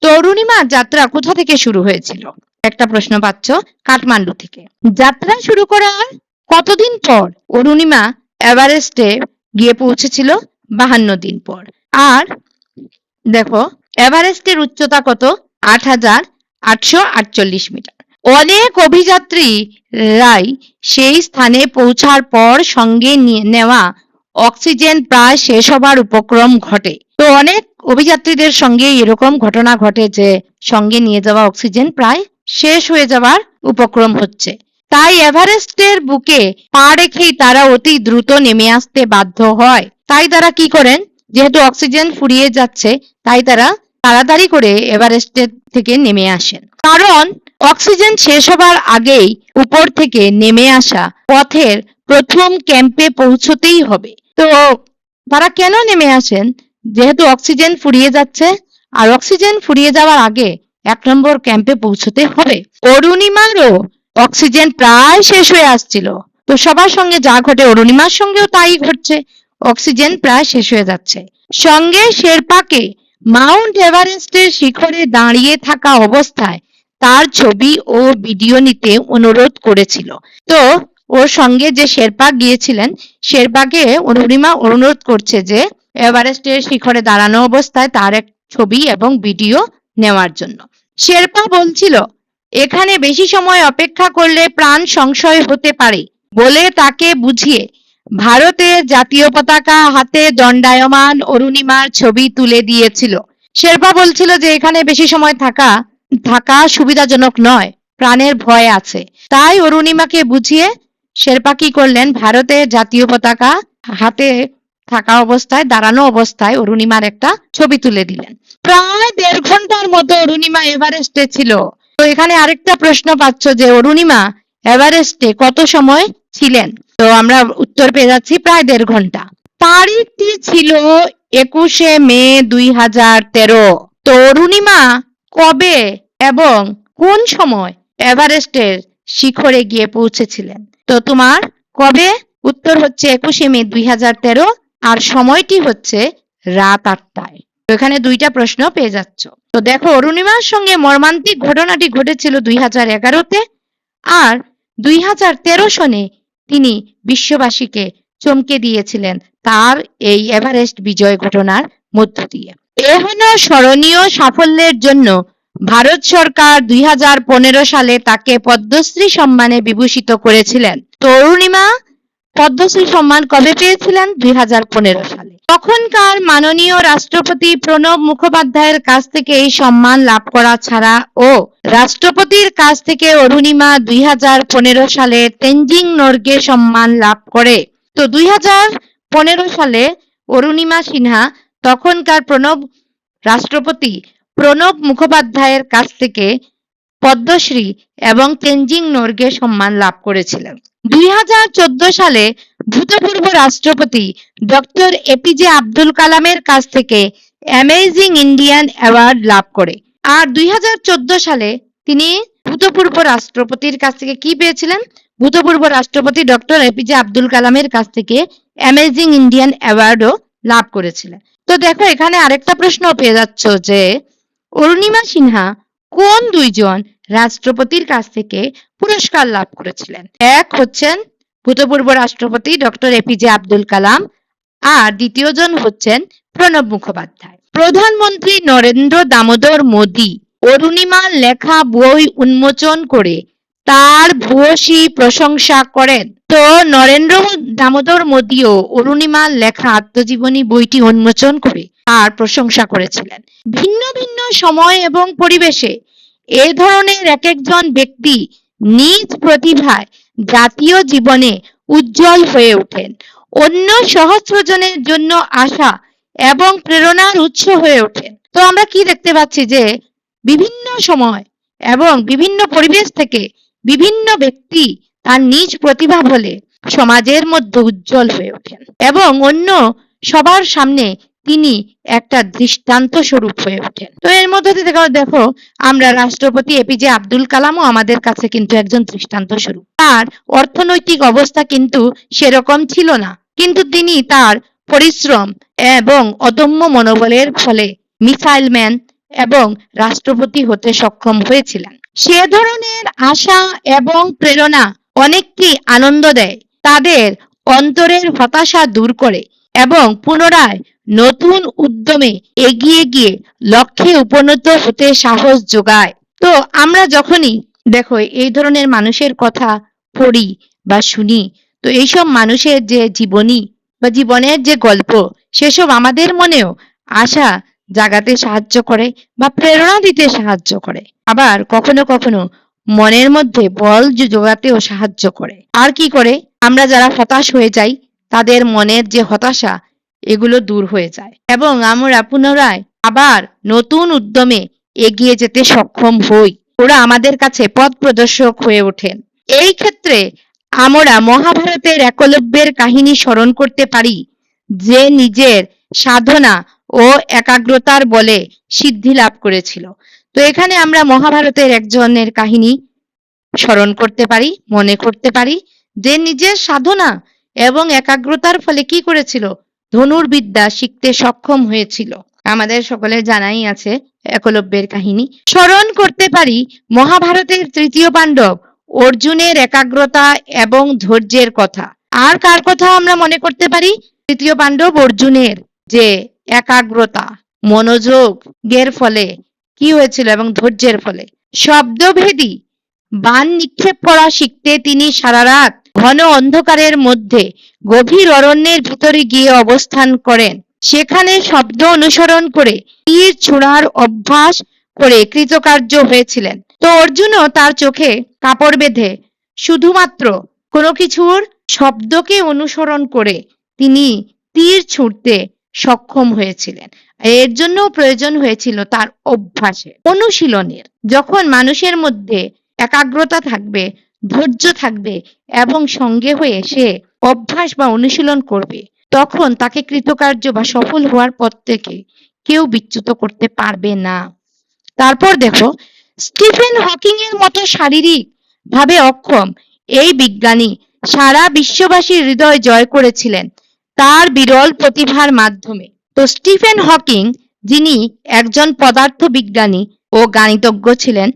তো অরুণিমার যাত্রা কোথা থেকে শুরু হয়েছিল? একটা প্রশ্ন পাচ্ছ, কাঠমান্ডু থেকে। যাত্রা শুরু করার কতদিন পর অরুণিমা এভারেস্টে গিয়ে পৌঁছেছিল? 52 দিন পর। আর দেখো, এভারেস্টের উচ্চতা কত? ৮,৮৪৮ মিটার। অনেক অভিযাত্রীরাই সেই স্থানে পৌঁছার পর সঙ্গে নেওয়া অক্সিজেন প্রায় শেষ হবার উপক্রম ঘটে। তো অনেক অভিযাত্রীদের সঙ্গে এরকম ঘটনা ঘটে যে সঙ্গে নিয়ে যাওয়া অক্সিজেন প্রায় শেষ হয়ে যাওয়ার উপক্রম হচ্ছে। তাই এভারেস্টের বুকে পা রেখেই তারা অতি দ্রুত নেমে আসতে বাধ্য হয়। তাই তারা কি করেন, যেহেতু অক্সিজেন ফুরিয়ে যাচ্ছে, তাই তারা তাড়াতাড়ি করে এভারেস্টের থেকে নেমে আসেন। কারণ অক্সিজেন শেষ হবার আগেই উপর থেকে নেমে আসা পথের প্রথম ক্যাম্পে পৌঁছতেই হবে। তো তারা কেন নেমে আসেন? যেহেতু অক্সিজেন ফুরিয়ে যাচ্ছে, আর অক্সিজেন ফুরিয়ে যাওয়ার আগে 1 নম্বর ক্যাম্পে পৌঁছতে হবে। অরুণিমারও অক্সিজেন প্রায় শেষ হয়ে আসছিল। তো সবার সঙ্গে যা ঘটে অরুণিমার সঙ্গেও তাই ঘটছে, অক্সিজেন প্রায় শেষ হয়ে যাচ্ছে। সঙ্গে শেরপাকে মাউন্ট এভারেস্টের শিখরে দাঁড়িয়ে থাকা অবস্থায় তার ছবি ও ভিডিও নিতে অনুরোধ করেছিল। তো ওর সঙ্গে যে শেরপা গিয়েছিলেন, শেরপাকে অরুণিমা অনুরোধ করছে যে এভারেস্টের শিখরে দাঁড়ানো অবস্থায় তার এক ছবি এবং ভিডিও নেওয়ার জন্য। শেরপা বলছিল, এখানে বেশি সময় অপেক্ষা করলে প্রাণ সংশয় হতে পারে বলে তাকে বুঝিয়ে ভারতের জাতীয় পতাকা হাতে দণ্ডায়মান অরুণিমার ছবি তুলে দিয়েছিল। শেরপা বলছিল যে এখানে বেশি সময় থাকা সুবিধাজনক নয়, প্রাণের ভয় আছে। তাই অরুণিমাকে বুঝিয়ে শেরপা কি করলেন, ভারতের জাতীয় পতাকা হাতে থাকা অবস্থায়, দাঁড়ানো অবস্থায় অরুণিমার একটা ছবি তুলে দিলেন। প্রায় 1.5 ঘন্টার মতো অরুণিমা এভারেস্টে ছিল। তো এখানে আরেকটা প্রশ্ন পাচ্ছ যে অরুণিমা এভারেস্টে কত সময় ছিলেন? তো আমরা উত্তর পেয়ে যাচ্ছি প্রায় 1.5 ঘন্টা। তারিখটি ছিল 21শে মে 2013। তো অরুণিমা কবে এবং কোন সময় এভারেস্টের শিখরে গিয়ে পৌঁছেছিলেন? তো তোমার কবে? উত্তর হচ্ছে 21শে মে 2013, আর সময়টি হচ্ছে রাত 8টায়। তো এখানে 2টা প্রশ্ন পেয়ে যাচ্ছ। তো দেখো, অরুণিমার সঙ্গে মর্মান্তিক ঘটনাটি ঘটেছিল 2011-তে, আর 2013 সনে তিনি বিশ্ববাসীকে চমকে দিয়েছিলেন তার এই এভারেস্ট বিজয় ঘটনার মধ্য দিয়ে। এহেন স্মরণীয় সাফল্যের জন্য ভারত সরকার 2015 সালে তাকে পদ্মশ্রী সম্মানে বিভূষিত করেছিলেন। তো অরুণিমা পদ্মশ্রী সম্মান কবে পেয়েছিলেন? 2015 সালে। তখনকার মাননীয় রাষ্ট্রপতি প্রণব মুখোপাধ্যায়ের কাছ থেকে এই সম্মান লাভ করা ছাড়া ও রাষ্ট্রপতির কাছ থেকে অরুণিমা 2015 সালে তেনজিং নোরগে সম্মান লাভ করে। তো 2015 সালে অরুণিমা সিনহা তখনকার রাষ্ট্রপতি প্রণব মুখোপাধ্যায়ের কাছ থেকে পদ্মশ্রী এবং তেনজিং নোরগে সম্মান লাভ করেছিলেন। 2014 সালে ভূতপূর্ব রাষ্ট্রপতি ডক্টর এপিজে আব্দুল কালামের কাছ থেকে অ্যামেজিং ইন্ডিয়ান অ্যাওয়ার্ড লাভ করে। আর 2014 সালে তিনি ভূতপূর্ব রাষ্ট্রপতির কাছ থেকে কি পেয়েছিলেন? ভূতপূর্ব রাষ্ট্রপতি ডক্টর এপিজে আব্দুল কালামের কাছ থেকে অ্যামেজিং ইন্ডিয়ান অ্যাওয়ার্ডও লাভ করেছিলেন। তো দেখো, এখানে আরেকটা প্রশ্ন পেয়ে যাচ্ছ যে অরুণিমা সিনহা কোন 2জন রাষ্ট্রপতির কাছ থেকে পুরস্কার লাভ করেছিলেন? এক হচ্ছেন ভূতপূর্ব রাষ্ট্রপতি ডক্টর এপিজে আব্দুল কালাম, আর দ্বিতীয় জন হচ্ছেন প্রণব মুখোপাধ্যায়। প্রধানমন্ত্রী নরেন্দ্র দামোদর মোদী অরুণিমার লেখা বই উন্মোচন করে তার ভূয়সী প্রশংসা করেন। তো নরেন্দ্র দামোদর মোদীও অরুণিমার লেখা আত্মজীবনী বইটি উন্মোচন করে তার প্রশংসা করেছিলেন। ভিন্ন ভিন্ন সময় এবং পরিবেশে এ ধরনের এক একজন ব্যক্তি নিজ প্রতিভায় জাতীয় জীবনে উজ্জ্বল হয়ে ওঠেন, অন্য সহস্রজনের জন্য আশা এবং প্রেরণার উৎস হয়ে ওঠেন। তো আমরা কি দেখতে পাচ্ছি যে বিভিন্ন সময় এবং বিভিন্ন পরিবেশ থেকে বিভিন্ন ব্যক্তি তার নিজ প্রতিভা বলে সমাজের মধ্যে উজ্জ্বল হয়ে ওঠেন এবং অন্য সবার সামনে তিনি একটা দৃষ্টান্ত স্বরূপ হয়ে ওঠেন। তো এর মধ্যে দিয়ে দেখো আমরা রাষ্ট্রপতি এপিজে আব্দুল কালামও আমাদের কাছে কিন্তু একজন দৃষ্টান্ত স্বরূপ। তার অর্থনৈতিক অবস্থা কিন্তু সেরকম ছিল না, কিন্তু তিনি তার পরিশ্রম এবং অদম্য মনোবলের ফলে মিসাইল ম্যান এবং রাষ্ট্রপতি হতে সক্ষম হয়েছিলেন। সে ধরনের আশা এবং প্রেরণা অনেককে আনন্দ দেয়, তাদের অন্তরের হতাশা দূর করে এবং পুনরায় নতুন উদ্যমে এগিয়ে গিয়ে লক্ষ্যে উপনীত হতে সাহস যোগায়। তো আমরা যখনই দেখো এই ধরনের মানুষের কথা পড়ি বা শুনি, তো এইসব মানুষের যে জীবনী বা জীবনের যে গল্প, সেসব আমাদের মনেও আশা জাগাতে সাহায্য করে বা প্রেরণা দিতে সাহায্য করে। আবার কখনো কখনো মনের মধ্যে বল জোগাতেও সাহায্য করে। আর কি করে, আমরা যারা হতাশ হয়ে যাই তাদের মনের যে হতাশা এগুলো দূর হয়ে যায় এবং আমরা পুনরায় আবার নতুন উদ্যমে এগিয়ে যেতে সক্ষম হই। ওরা আমাদের কাছে পথ প্রদর্শক হয়ে ওঠেন। এই ক্ষেত্রে আমরা মহাভারতের একলব্যের কাহিনী স্মরণ করতে পারি, যে নিজের সাধনা ও একাগ্রতার বলে সিদ্ধি লাভ করেছিল। তো এখানে আমরা মহাভারতের একজনের কাহিনী স্মরণ করতে পারি, মনে করতে পারি, যে নিজের সাধনা এবং একাগ্রতার ফলে কি করেছিল, ধনুর্বিদ্যা শিখতে সক্ষম হয়েছিল। আমাদের সকলের জানাই আছে একলব্যের কাহিনী। স্মরণ করতে পারি মহাভারতের তৃতীয় পাণ্ডব অর্জুনের একাগ্রতা এবং ধৈর্যের কথা। আর কার কথা আমরা মনে করতে পারি? তৃতীয় পাণ্ডব অর্জুনের যে একাগ্রতা, মনোযোগের ফলে কি হয়েছিল এবং ধৈর্যের ফলে শব্দভেদী বাণ নিক্ষেপ করা শিখতে তিনি সারা রাত ঘন অন্ধকারের মধ্যে গভীর অরণ্যের ভিতরে গিয়ে অবস্থান করেন। সেখানে শব্দ অনুসরণ করে তীর ছোড়ার অভ্যাস করে কৃতকার্য হয়েছিলেন। তো অর্জুনও তার চোখে কাপড় বেঁধে শুধুমাত্র কোনো কিছুর শব্দকে অনুসরণ করে তিনি তীর ছুঁড়তে সক্ষম হয়েছিলেন। এর জন্য প্রয়োজন হয়েছিল তার অভ্যাসের, অনুশীলনের। যখন মানুষের মধ্যে একাগ্রতা থাকবে, ধৈর্য থাকবে এবং সঙ্গে হয়ে সে অভ্যাস বা অনুশীলন করবে, তখন তাকে কৃতকার্য বা সফল হওয়ার পথ থেকে কেউ বিচ্যুত করতে পারবে না। তারপর দেখো, স্টিফেন হকিং এর মতো শারীরিক ভাবে অক্ষম এই বিজ্ঞানী সারা বিশ্ববাসীর হৃদয় জয় করেছিলেন তার বিরল প্রতিভার মাধ্যমে। তো স্টিফেন হকিং, যিনি একজন পদার্থ বিজ্ঞানী ও গাণিতজ্ঞ ছিলেন,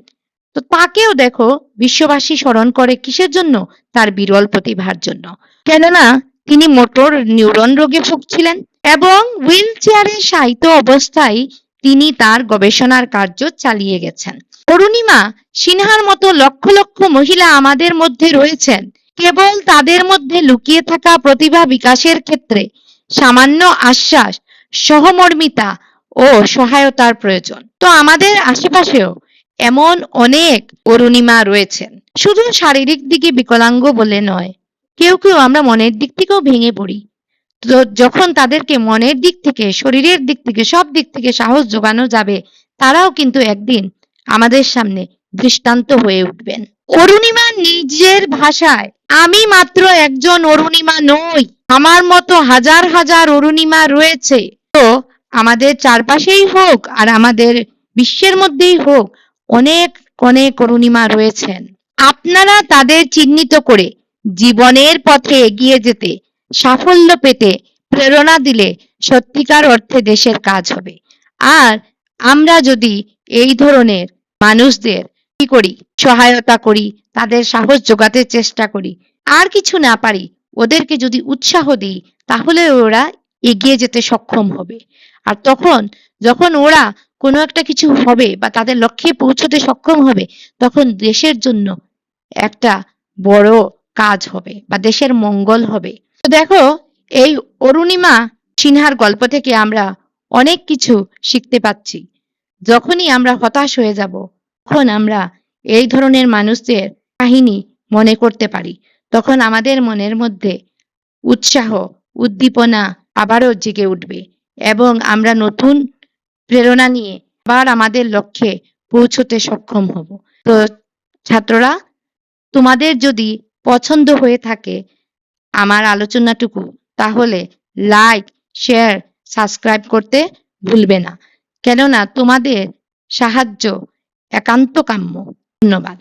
তো তাকেও দেখো বিশ্ববাসী স্মরণ করে কিসের জন্য? তার বিরল প্রতিভার জন্য। কেননা তিনি মোটর নিউরন রোগে ভুগছিলেন এবং হুইল চেয়ারে শায়িত অবস্থায় তিনি তার গবেষণার কার্য চালিয়ে গেছেন। অরুণিমা সিনহার মতো লক্ষ লক্ষ মহিলা আমাদের মধ্যে রয়েছেন, কেবল তাদের মধ্যে লুকিয়ে থাকা প্রতিভা বিকাশের ক্ষেত্রে সামান্য আশ্বাস, সহমর্মিতা ও সহায়তার প্রয়োজন। তো আমাদের আশেপাশেও এমন অনেক অরুণিমা রয়েছেন, শুধু শারীরিক দিকে বিকলাঙ্গ বলে নয়, কেউ কেউ আমরা মনের দিক থেকেও ভেঙে পড়ি। তো যখন তাদেরকে মনের দিক থেকে, শরীরের দিক থেকে, সব দিক থেকে সাহস যোগানো যাবে, তারাও কিন্তু একদিন আমাদের সামনে দৃষ্টান্ত হয়ে উঠবেন। অরুণিমা নিজের ভাষায়, আমি মাত্র একজন অরুণিমা নই, আমার মতো হাজার হাজার অরুণিমা রয়েছে। তো আমাদের চারপাশেই হোক আর আমাদের বিশ্বের মধ্যেই হোক, অনেক অনেক অরুণিমা রয়েছেন। আপনারা তাদের চিহ্নিত করে জীবনের পথে এগিয়ে যেতে, সাফল্য পেতে প্রেরণা দিলে সত্যিকার অর্থে দেশের কাজ হবে। আর আমরা যদি এই ধরনের মানুষদের কি করি, সহায়তা করি, তাদের সাহস যোগাতে চেষ্টা করি, আর কিছু না পারি, ওদেরকে যদি উৎসাহ দিই, তাহলে ওরা এগিয়ে যেতে সক্ষম হবে। আর তখন যখন ওরা কোনো একটা কিছু হবে বা তাদের লক্ষ্যে পৌঁছতে সক্ষম হবে, তখন দেশের জন্য একটা বড় কাজ হবে বা দেশের মঙ্গল হবে। তো দেখো, এই অরুণিমা সিনহার গল্প থেকে আমরা অনেক কিছু শিখতে পাচ্ছি। যখনই আমরা হতাশ হয়ে যাব, তখন আমরা এই ধরনের মানুষদের কাহিনী মনে করতে পারি, তখন আমাদের মনের মধ্যে উৎসাহ, উদ্দীপনা আবারও জেগে উঠবে এবং আমরা নতুন প্রেরণা নিয়ে আবার আমাদের লক্ষ্যে পৌঁছতে সক্ষম হব। তো ছাত্ররা, তোমাদের যদি পছন্দ হয়ে থাকে আমার আলোচনাটুকু, তাহলে লাইক, শেয়ার, সাবস্ক্রাইব করতে ভুলবে না, কেননা তোমাদের সাহায্য একান্ত কাম্য। ধন্যবাদ।